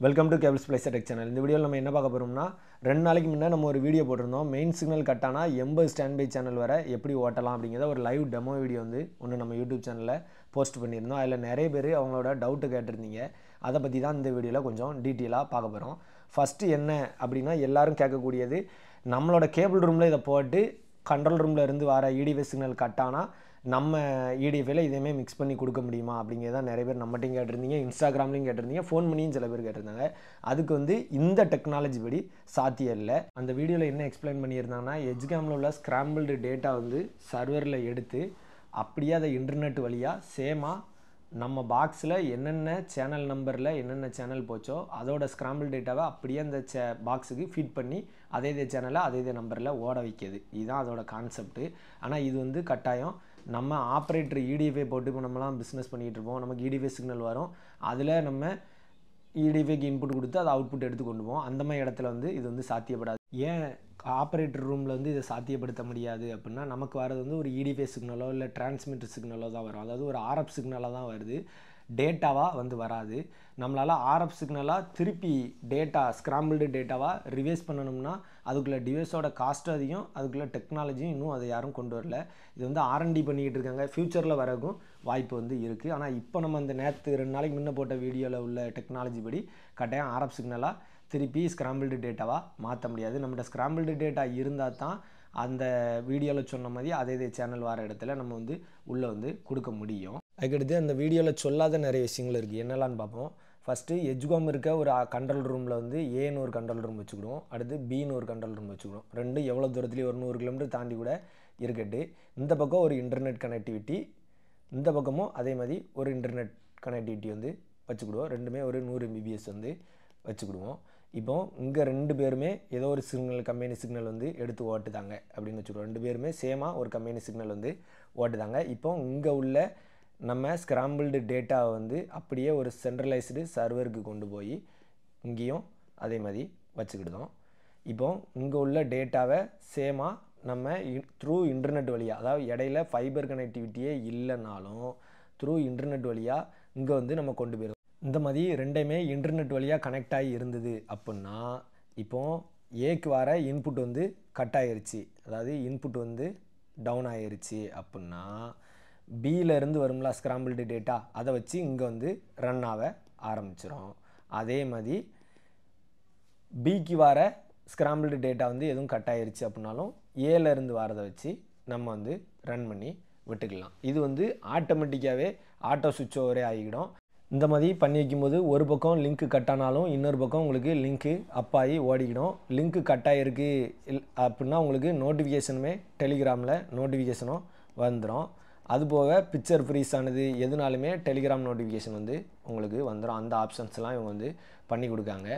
Welcome to cables place tech channel. இந்த வீடியோவில் நம்ம என்ன பார்க்க போகிறோம்னா, 2 நாளைக்கு முன்னே நம்ம ஒரு வீடியோ போட்டிருந்தோம். மெயின் சிக்னல் கட் ஆனால் 80 ஸ்டாண்ட் பை சேனல் வரை எப்படி ஓட்டலாம் அப்படிங்கிறத ஒரு லைவ் டெமோ வீடியோ வந்து ஒன்று நம்ம யூடியூப் சேனலில் போஸ்ட் பண்ணியிருந்தோம். அதில் நிறைய பேர் அவங்களோட டவுட்டு கேட்டிருந்தீங்க. அதை பற்றி தான் இந்த வீடியோவில் கொஞ்சம் டீட்டெயிலாக பார்க்க போகிறோம். ஃபஸ்ட்டு என்ன அப்படின்னா, எல்லோரும் கேட்கக்கூடியது, நம்மளோட கேபிள் ரூமில் இதை போட்டு கண்ட்ரோல் ரூமில் இருந்து வர இடிவி சிக்னல் கட் ஆனால் நம்ம இடிஎஃப்ல இதேமே மிக்ஸ் பண்ணி கொடுக்க முடியுமா அப்படிங்கிறத நிறைய பேர் நம்மகிட்டையும் கேட்டிருந்தீங்க, இன்ஸ்டாகிராம்லையும் கேட்டிருந்தீங்க, ஃபோன் பண்ணியும் சில பேர் கேட்டிருந்தாங்க. அதுக்கு வந்து இந்த டெக்னாலஜி படி சாத்தியம் இல்லை. அந்த வீடியோவில் என்ன எக்ஸ்பிளைன் பண்ணியிருந்தாங்கன்னா, எஜ்காமில் உள்ள ஸ்க்ராம்பிள்டு டேட்டா வந்து சர்வரில் எடுத்து அப்படியே அதை இன்டர்நெட் வழியாக சேமாக நம்ம பாக்ஸில் என்னென்ன சேனல் நம்பரில் என்னென்ன சேனல் போச்சோ அதோட ஸ்க்ராம்பிள் டேட்டாவை அப்படியே அந்த பாக்ஸுக்கு ஃபீட் பண்ணி அதே சேனலை அதே நம்பரில் ஓட வைக்கிது. இதுதான் அதோட கான்செப்ட்டு. ஆனால் இது வந்து கட்டாயம் நம்ம ஆப்ரேட்டர் இடிஎஃப்ஐ போட்டு இப்போ நம்மலாம் பிஸ்னஸ் பண்ணிகிட்டு இருப்போம். நமக்கு இடிஎஃப்ஐ சிக்னல் வரும், அதில் நம்ம இடிஎஃப்ஐக்கு இன்புட் கொடுத்து அதை அவுட்புட் எடுத்து கொண்டு போவோம். அந்த மாதிரி இடத்துல வந்து இது வந்து சாத்தியப்படாது. ஏன் ஆப்ரேட்டர் ரூமில் வந்து இதை சாத்தியப்படுத்த முடியாது அப்படின்னா, நமக்கு வரது வந்து ஒரு இடிஎஃப்ஐ சிக்னலோ இல்லை டிரான்ஸ்மிட்டர் சிக்னலோ தான் வரும். அதாவது ஒரு ஆர்எஃப் சிக்னலாக தான் வருது, டேட்டாவாக வந்து வராது. நம்மளால் ஆர்எஃப் சிக்னலாக திருப்பி டேட்டா ஸ்க்ராம்பிள்டு டேட்டாவாக ரிவைஸ் பண்ணணும்னா அதுக்குள்ளே டிவைஸோட காஸ்ட் அதிகம், அதுக்குள்ளே டெக்னாலஜியும் இன்னும் அதை யாரும் கொண்டு வரல. இது வந்து ஆர்என்டி பண்ணிக்கிட்டு இருக்காங்க. ஃப்யூச்சரில் வரக்கும் வாய்ப்பு வந்து இருக்குது. ஆனால் இப்போ நம்ம அந்த நேற்று 2 நாளைக்கு முன்னே போட்ட வீடியோவில் உள்ள டெக்னாலஜி படி கட்டாயம் ஆர்எஃப் சிக்னலாக திருப்பி ஸ்க்ராம்பிள்டு டேட்டாவாக மாற்ற முடியாது. நம்மகிட்ட ஸ்க்ராம்பிள்டு டேட்டா இருந்தால் தான் அந்த வீடியோவில் சொன்ன மாதிரி அதே சேனல் வர இடத்துல நம்ம வந்து உள்ளே வந்து கொடுக்க முடியும். அதுக்கடுத்து அந்த வீடியோவில் சொல்லாத நிறைய விஷயங்கள் இருக்குது. என்னெல்லான்னு பார்ப்போம். ஃபஸ்ட்டு எஜ்காம் இருக்க ஒரு கண்ட்ரோல் ரூமில் வந்து ஏன்னு ஒரு கண்ட்ரோல் ரூம் வச்சுக்கிடுவோம், அடுத்து பின்னு ஒரு கண்ட்ரோல் ரூம் வச்சுக்கிடுவோம். ரெண்டும் எவ்வளோ தூரத்துலேயும் ஒரு 100 கிலோமீட்டர் தாண்டி கூட இருக்கட்டு. இந்த பக்கம் ஒரு இன்டர்நெட் கனெக்டிவிட்டி, இந்த பக்கமும் அதே மாதிரி ஒரு இன்டர்நெட் கனெக்டிவிட்டி வந்து வச்சுக்கிடுவோம். ரெண்டுமே ஒரு 100 Mbps வந்து வச்சுக்கிடுவோம். இப்போ இங்கே 2 பேருமே ஏதோ ஒரு சிக்னல் கம்பெனி சிக்னல் வந்து எடுத்து ஓட்டுதாங்க அப்படின்னு வச்சுக்கிடுவோம். 2 பேருமே சேமாக ஒரு கம்பெனி சிக்னல் வந்து ஓட்டுதாங்க. இப்போ இங்கே உள்ள நம்ம ஸ்க்ராம்பிள்டு டேட்டாவை வந்து அப்படியே ஒரு சென்ட்ரலைஸ்டு சர்வருக்கு கொண்டு போய் இங்கேயும் அதே மாதிரி வச்சுக்கிடுதோம். இப்போ இங்கே உள்ள டேட்டாவை சேமாக நம்ம த்ரூ இன்டர்நெட் வழியாக, அதாவது இடையில ஃபைபர் கனெக்டிவிட்டியே இல்லைனாலும் த்ரூ இன்டர்நெட் வழியாக இங்கே வந்து நம்ம கொண்டு போயிடுவோம். இந்த மாதிரி ரெண்டையுமே இன்டர்நெட் வழியாக கனெக்ட் ஆகி இருந்தது அப்படின்னா, இப்போது ஏக்கு வர இன்புட் வந்து கட் ஆகிருச்சு, அதாவது இன்புட் வந்து டவுன் ஆகிருச்சு அப்படின்னா, பியிலேருந்து வரும்ல ஸ்க்ராம்பிள்டு டேட்டா, அதை வச்சு இங்கே வந்து ரன் ஆக ஆரம்பிச்சிடும். அதே மாதிரி பிக்கு வர ஸ்க்ராம்பிள்டு டேட்டா வந்து எதுவும் கட் ஆகிருச்சு அப்படின்னாலும் ஏலேருந்து வரதை வச்சு நம்ம வந்து ரன் பண்ணி விட்டுக்கலாம். இது வந்து ஆட்டோமேட்டிக்காகவே ஆட்டோ சுவிட்ச் ஓவரே ஆகிடும். இந்த மாதிரி பண்ணி வைக்கும்போது ஒரு பக்கம் லிங்க்கு கட் ஆனாலும் இன்னொரு பக்கம் உங்களுக்கு லிங்க்கு அப்பாகி ஓடிக்கிடும். லிங்க்கு கட் ஆகிருக்கு அப்படின்னா உங்களுக்கு நோட்டிஃபிகேஷனுமே டெலிகிராமில் நோட்டிஃபிகேஷனும் வந்துடும். அதுபோக பிக்சர் ஃப்ரீஸ் ஆனது எதுனாலுமே டெலிகிராம் நோட்டிஃபிகேஷன் வந்து உங்களுக்கு வந்துடும். அந்த ஆப்ஷன்ஸ்லாம் இவங்க வந்து பண்ணி கொடுக்காங்க.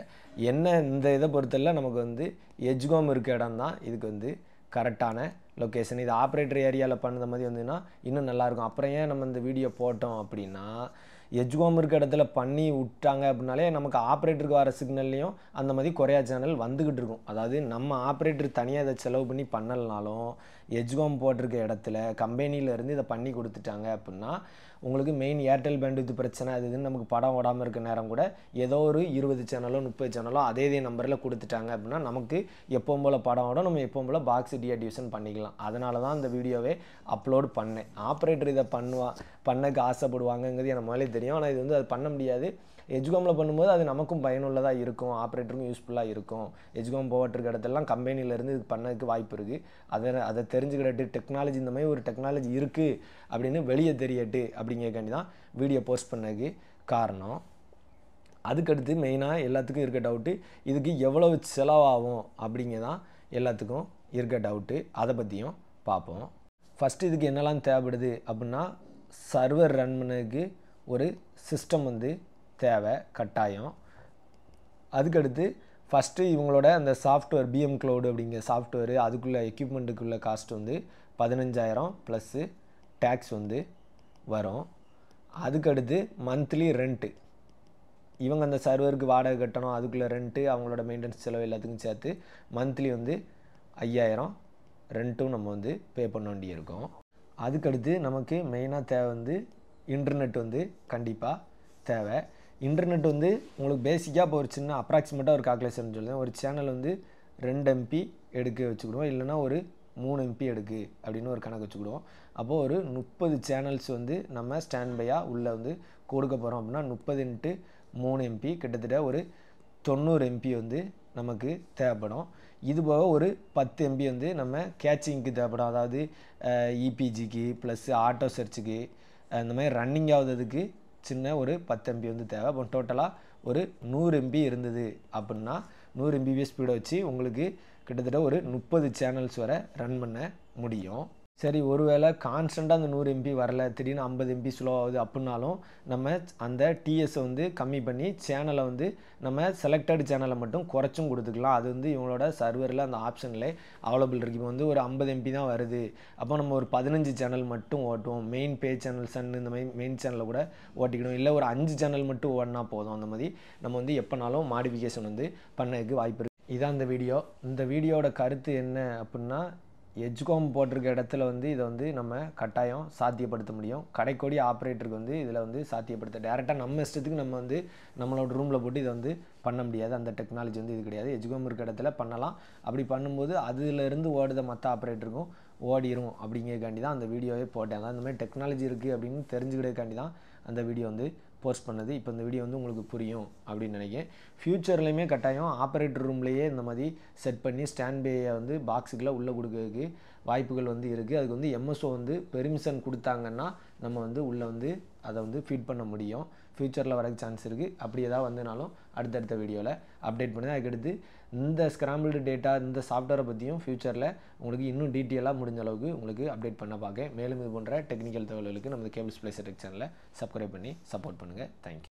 என்ன இந்த இதை பொறுத்தல நமக்கு வந்து எஜ்காம் இருக்க இடம் தான் இதுக்கு வந்து கரெக்டான லொக்கேஷன். இது ஆப்ரேட்டர் ஏரியாவில் பண்ணுற மாதிரி வந்துன்னா இன்னும் நல்லாயிருக்கும். அப்புறம் ஏன் நம்ம இந்த வீடியோ போட்டோம் அப்படின்னா, எஜ்காம் இருக்க இடத்துல பண்ணி விட்டாங்க அப்படின்னாலே நமக்கு ஆப்ரேட்டருக்கு வர சிக்னல்லையும் அந்த மாதிரி கொரியா சேனல் வந்துக்கிட்டு இருக்கும். அதாவது நம்ம ஆப்ரேட்டர் தனியாக இதை செலவு பண்ணி பண்ணலனாலும் எஜ்காம் போட்டிருக்க இடத்துல கம்பெனியிலேருந்து இதை பண்ணி கொடுத்துட்டாங்க அப்படின்னா, உங்களுக்கு மெயின் ஏர்டெல் பேண்ட்வித் பிரச்சனை அது இதுன்னு நமக்கு படம் ஓடாமல் இருக்க நேரம் கூட ஏதோ ஒரு 20 சேனலோ 30 சேனலோ அதே நம்பரில் கொடுத்துட்டாங்க அப்படின்னா நமக்கு எப்பவும் போல் படம் ஓடும், நம்ம எப்பவும் போல் பாக்ஸ் டிஆக்டிவேஷன் பண்ணிக்கலாம். அதனால தான் இந்த வீடியோவே அப்லோட் பண்ணேன். ஆப்ரேட்டர் இதை பண்ணக்கு ஆசைப்படுவாங்கங்கிறது எனக்கு முதலே தெரியும். ஆனால் இது வந்து அது பண்ண முடியாது. எஜ்காமில் பண்ணும்போது அது நமக்கும் பயனுள்ளதாக இருக்கும், ஆப்ரேட்டருக்கும் யூஸ்ஃபுல்லாக இருக்கும். எஜ்காம் போட்டிருக்க இடத்துலலாம் கம்பெனியிலேருந்து இது பண்ணதுக்கு வாய்ப்பு இருக்குது. அதை தெரிஞ்சுக்கிட்டு டெக்னாலஜி இந்த மாதிரி ஒரு டெக்னாலஜி இருக்குது அப்படின்னு வெளியே தெரியட்டு அப்படிங்கிறக்காண்டி தான் வீடியோ போஸ்ட் பண்ணதுக்கு காரணம். அதுக்கடுத்து மெயினாக எல்லாத்துக்கும் இருக்க டவுட்டு, இதுக்கு எவ்வளவு செலவாகும் அப்படிங்கிறதான் எல்லாத்துக்கும் இருக்க டவுட்டு. அதை பற்றியும் பார்ப்போம். ஃபஸ்ட்டு இதுக்கு என்னெல்லாம் தேவைப்படுது அப்படின்னா, சர்வர் ரன் பண்ணதுக்கு ஒரு சிஸ்டம் வந்து தேவை கட்டாயம். அதுக்கடுத்து ஃபஸ்ட்டு இவங்களோட அந்த சாஃப்ட்வேர் பிஎம் க்ளவுடு அப்படிங்கிற சாஃப்ட்வேரு, அதுக்குள்ளே எக்யூப்மெண்ட்டுக்குள்ளே காஸ்ட் வந்து 15,000 ப்ளஸ்ஸு டேக்ஸ் வந்து வரும். அதுக்கடுத்து மந்த்லி ரெண்ட்டு, இவங்க அந்த சர்வருக்கு வாடகை கட்டணும், அதுக்குள்ளே ரெண்ட்டு, அவங்களோட மெயின்டெனன்ஸ் செலவு எல்லாத்துக்கும் சேர்த்து மந்த்லி வந்து 5,000 ரெண்ட்டும் நம்ம வந்து பே பண்ண வேண்டியிருக்கும். அதுக்கடுத்து நமக்கு மெயினாக தேவை வந்து இன்டர்நெட் வந்து கண்டிப்பாக தேவை. இன்டர்நெட் வந்து உங்களுக்கு பேசிக்காக இப்போ ஒரு சின்ன அப்ராக்சிமேட்டாக ஒரு கால்குலேஷன் சொல்லுவேன். ஒரு சேனல் வந்து 2 MB எடுக்க வச்சுக்கிடுவோம், இல்லைனா ஒரு 3 MB எடுக்கு அப்படின்னு ஒரு கணக்கு வச்சுக்கிடுவோம். அப்போது ஒரு 30 சேனல்ஸ் வந்து நம்ம ஸ்டாண்ட் பையாக உள்ளே வந்து கொடுக்க போகிறோம் அப்படின்னா 30 × 3 MB கிட்டத்தட்ட ஒரு 90 MB வந்து நமக்கு தேவைப்படும். இது போக ஒரு 10 MB வந்து நம்ம கேட்சிங்க்கு தேவைப்படும். அதாவது இபிஜிக்கு ப்ளஸ் ஆட்டோ சர்ச்சுக்கு இந்த மாதிரி ரன்னிங் ஆகுதுக்கு சின்ன ஒரு 10 MB வந்து தேவை. அப்போ டோட்டலாக ஒரு 100 MB இருந்தது அப்படின்னா 100 MBps ஸ்பீடை வச்சு உங்களுக்கு கிட்டத்தட்ட ஒரு 30 சேனல்ஸ் வரை ரன் பண்ண முடியும். சரி, ஒருவேளை கான்ஸ்டண்ட்டாக அந்த 100 MB வரல, திடீர்னு 50 MB ஸ்லோ ஆகுது அப்படின்னாலும் நம்ம அந்த டிஎஸை வந்து கம்மி பண்ணி சேனலை வந்து நம்ம செலக்டட் சேனலை மட்டும் குறைச்சும் கொடுத்துக்கலாம். அது வந்து இவங்களோட சர்வரில் அந்த ஆப்ஷனில் அவைலபிள் இருக்குது. இப்போ வந்து ஒரு 50 MB தான் வருது, அப்போ நம்ம ஒரு 15 சேனல் மட்டும் ஓட்டுவோம். மெயின் பேஜ் சேனல்ஸ் இந்த மாதிரி மெயின் சேனலில் கூட ஓட்டிக்கணும். இல்லை ஒரு 5 சேனல் மட்டும் ஓடினா போதும். அந்த மாதிரி நம்ம வந்து எப்போனாலும் மாடிஃபிகேஷன் வந்து பண்ணதுக்கு வாய்ப்பு இருக்குது. இதான் இந்த வீடியோ. இந்த வீடியோட கருத்து என்ன அப்படின்னா, எஜ்காம் போட்டிருக்க இடத்துல வந்து இதை வந்து நம்ம கட்டாயம் சாத்தியப்படுத்த முடியும். கடைக்கோடி ஆப்ரேட்டருக்கு வந்து இதில் வந்து சாத்தியப்படுத்த டேரெக்டாக நம்ம இஷ்டத்துக்கு நம்ம வந்து நம்மளோட ரூமில் போட்டு இதை வந்து பண்ண முடியாது. அந்த டெக்னாலஜி வந்து இது கிடையாது. எஜ்காம் இருக்க இடத்துல பண்ணலாம். அப்படி பண்ணும்போது அதிலிருந்து ஓடுத மற்ற ஆப்ரேட்டருக்கும் ஓடிடும் அப்படிங்கிறதுக்காண்டி தான் அந்த வீடியோவே போட்டேன். அதான் இந்த மாதிரி டெக்னாலஜி இருக்குது அப்படின்னு தெரிஞ்சுக்கிறதுக்காண்டி தான் அந்த வீடியோ வந்து போஸ்ட் பண்ணது. இப்போ இந்த வீடியோ வந்து உங்களுக்கு புரியும் அப்படின்னு நினைக்கிறேன். ஃப்யூச்சர்லேயுமே கட்டாயம் ஆப்ரேட்டர் ரூம்லேயே இந்த மாதிரி செட் பண்ணி ஸ்டாண்ட் பையை வந்து பாக்ஸுக்குள்ளே உள்ளே கொடுக்கறதுக்கு வாய்ப்புகள் வந்து இருக்குது. அதுக்கு வந்து எம்எஸ்ஓ வந்து பெர்மிஷன் கொடுத்தாங்கன்னா நம்ம வந்து உள்ளே வந்து அதை வந்து ஃபீட் பண்ண முடியும். ஃப்யூச்சரில் வரக்கு சான்ஸ் இருக்குது. அப்படி ஏதாவது வந்தனாலும் அடுத்தடுத்த வீடியோவில் அப்டேட் பண்ணுங்கள். அதுக்கடுத்து இந்த ஸ்க்ராம்பிள்டு டேட்டா இந்த சாஃப்ட்வேரை பற்றியும் ஃப்யூச்சரில் உங்களுக்கு இன்னும் டீட்டெயிலாக முடிஞ்ச அளவுக்கு உங்களுக்கு அப்டேட் பண்ண பார்க்க. மேலும் இது போன்ற டெக்னிக்கல் தகவல்களுக்கு நமது கேபிள்ஸ் பிளேஸ் டெக் சேனலை சப்ஸ்கிரைப் பண்ணி சப்போர்ட் பண்ணுங்கள். தேங்க்யூ.